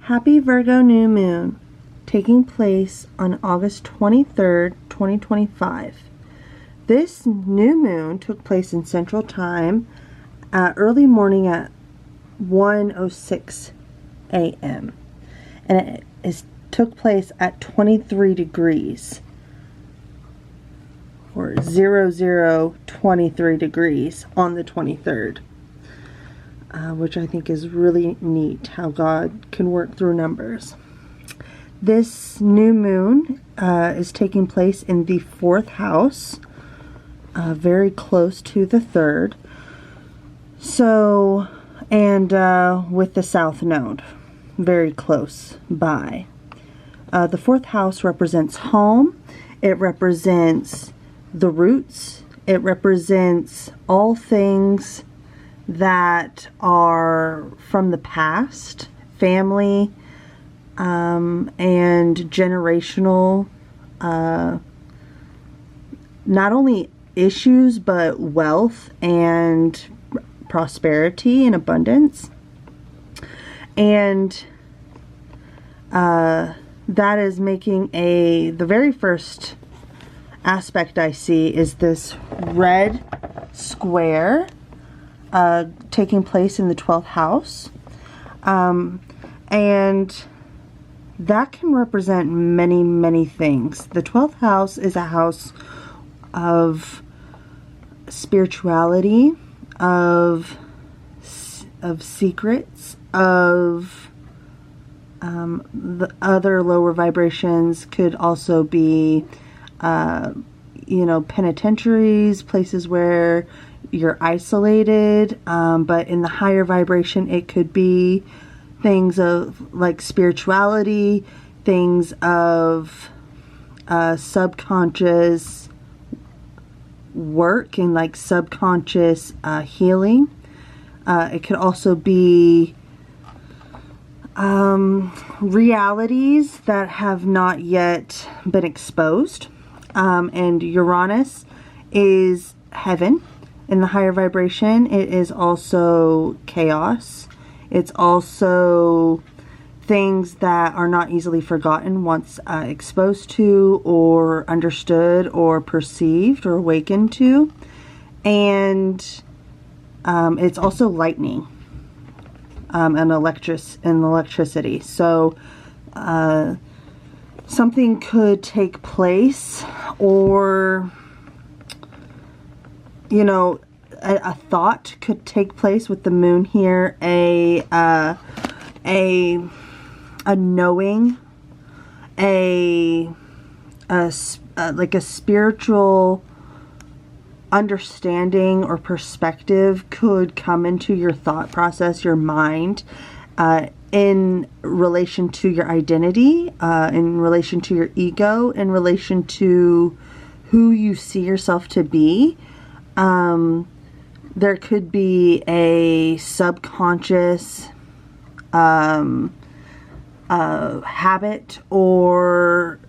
Happy Virgo New Moon, taking place on August 23rd, 2025. This new moon took place in Central Time early morning at 1:06 a.m. and it took place at 23 degrees or 0023 degrees on the 23rd. Which I think is really neat how God can work through numbers. This new moon is taking place in the 4th house, very close to the 3rd. So, and with the South Node, very close by. The 4th house represents home. It represents the roots. It represents all things that are from the past, family, and generational, not only issues, but wealth and prosperity and abundance. And that is making the very first aspect I see is this red square taking place in the 12th house. And that can represent many, many things. The 12th house is a house of spirituality, of secrets, of the other lower vibrations. Could also be, penitentiaries, places where you're isolated, but in the higher vibration it could be things of like spirituality, things of subconscious work and like subconscious healing. It could also be realities that have not yet been exposed. And Uranus is heaven. In the higher vibration, it is also chaos. It's also things that are not easily forgotten once exposed to or understood or perceived or awakened to. And it's also lightning and electricity. So something could take place, or a thought could take place with the moon here, a knowing, like a spiritual understanding or perspective could come into your thought process, your mind, in relation to your identity, in relation to your ego, in relation to who you see yourself to be. There could be a subconscious habit or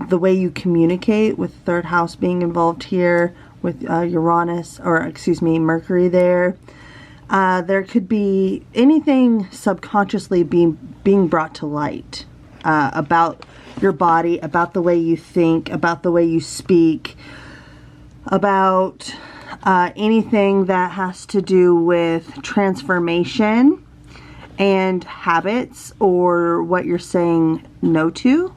the way you communicate, with third house being involved here with Uranus, or excuse me, Mercury there. There could be anything subconsciously being brought to light about your body, about the way you think, about the way you speak, about anything that has to do with transformation and habits, or what you're saying no to,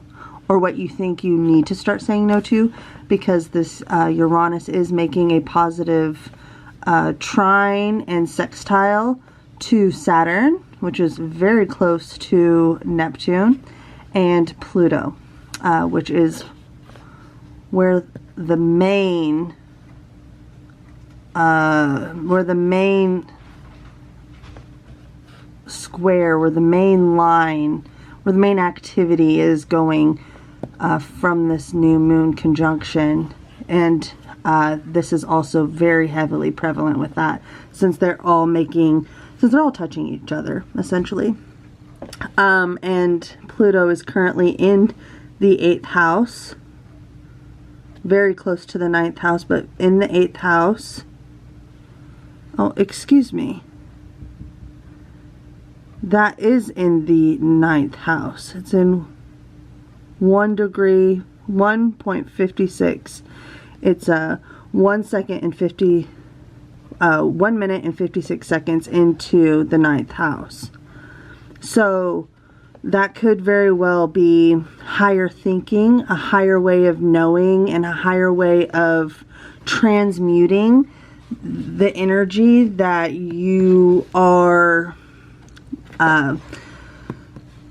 or what you think you need to start saying no to, because this Uranus is making a positive trine and sextile to Saturn, which is very close to Neptune, and Pluto, which is where the main square, where the main line, where the main activity is going from this new moon conjunction. And this is also very heavily prevalent with that, since they're all touching each other essentially. And Pluto is currently in the 8th house, very close to the 9th house, but in the 8th house. Oh, excuse me. that is in the 9th house. It's in 1 degree, 1.56. It's 1 minute and 56 seconds into the 9th house. So that could very well be higher thinking, a higher way of knowing, and a higher way of transmuting the energy that you are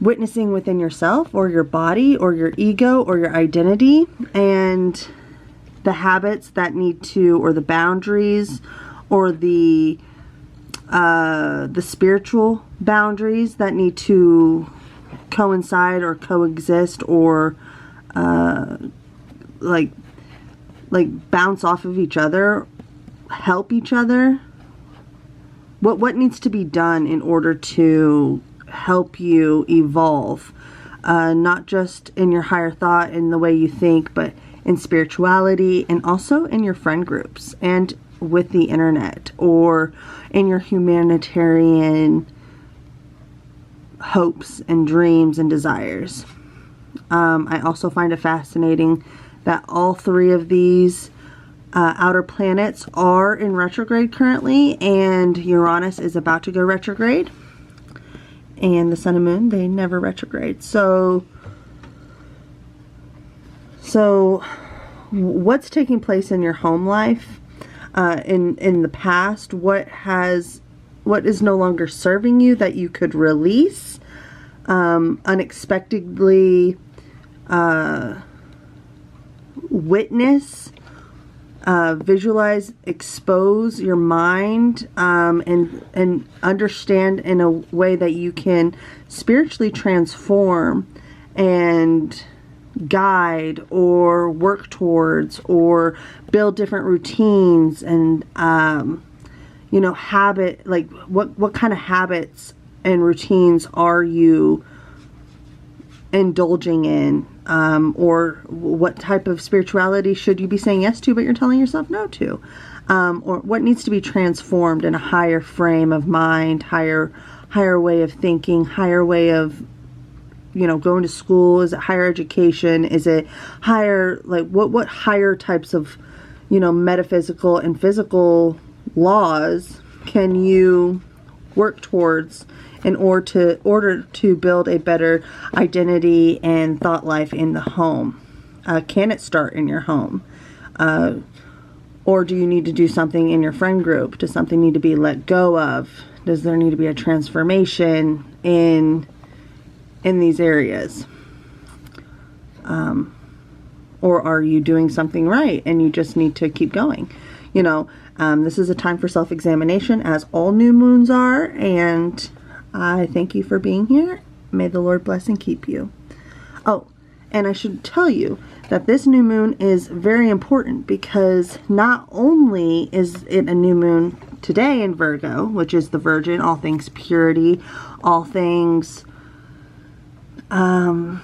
witnessing within yourself or your body or your ego or your identity, and the habits that need to, or the boundaries, or the spiritual boundaries that need to coincide or coexist, or like bounce off of each other, help each other. What needs to be done in order to help you evolve, not just in your higher thought, in the way you think, but in spirituality, and also in your friend groups, and with the internet, or in your humanitarian hopes and dreams and desires. I also find it fascinating that all 3 of these outer planets are in retrograde currently, and Uranus is about to go retrograde, and the Sun and Moon, they never retrograde. So what's taking place in your home life in the past? What is no longer serving you that you could release, unexpectedly witness, visualize, expose your mind, and understand in a way that you can spiritually transform and guide or work towards, or build different routines, and habit, like what kind of habits and routines are you indulging in, or what type of spirituality should you be saying yes to but you're telling yourself no to, or what needs to be transformed in a higher frame of mind, higher way of thinking, higher way of going to school. Is it higher education? Is it higher, like what higher types of metaphysical and physical laws can you work towards in order to build a better identity and thought life in the home? Can it start in your home? Or do you need to do something in your friend group? Does something need to be let go of? Does there need to be a transformation in these areas? Or are you doing something right and you just need to keep going? This is a time for self-examination, as all new moons are, and I thank you for being here. May the Lord bless and keep you. Oh, and I should tell you that this new moon is very important, because not only is it a new moon today in Virgo, which is the Virgin, all things purity, all things in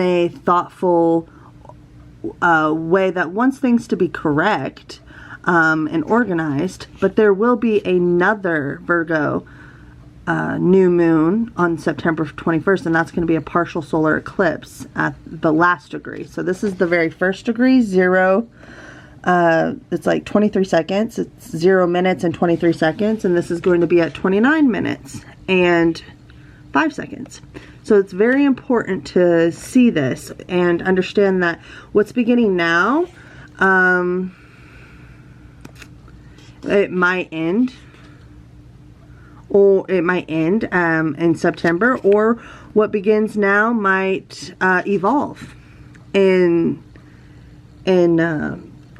a thoughtful way that wants things to be correct and organized. But there will be another Virgo new moon on September 21st, and that's going to be a partial solar eclipse at the last degree. So this is the very first degree, 0. It's like 23 seconds. It's 0 minutes and 23 seconds, and this is going to be at 29 minutes and 5 seconds. So it's very important to see this and understand that what's beginning now, it might end, or it might end in September, or what begins now might evolve in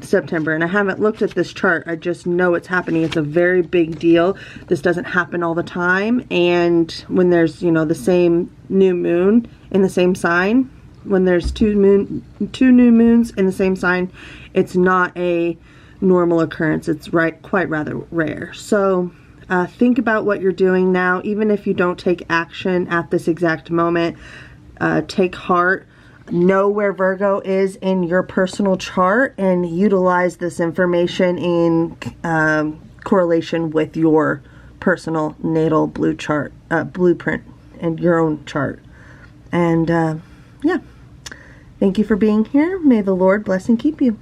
September. And I haven't looked at this chart. I just know it's happening. It's a very big deal. This doesn't happen all the time. And when there's, the same new moon in the same sign, when there's two new moons in the same sign, it's not a normal occurrence. It's quite rather rare. So think about what you're doing now. Even if you don't take action at this exact moment, take heart. Know where Virgo is in your personal chart and utilize this information in correlation with your personal natal blueprint and your own chart. And yeah, thank you for being here. May the Lord bless and keep you.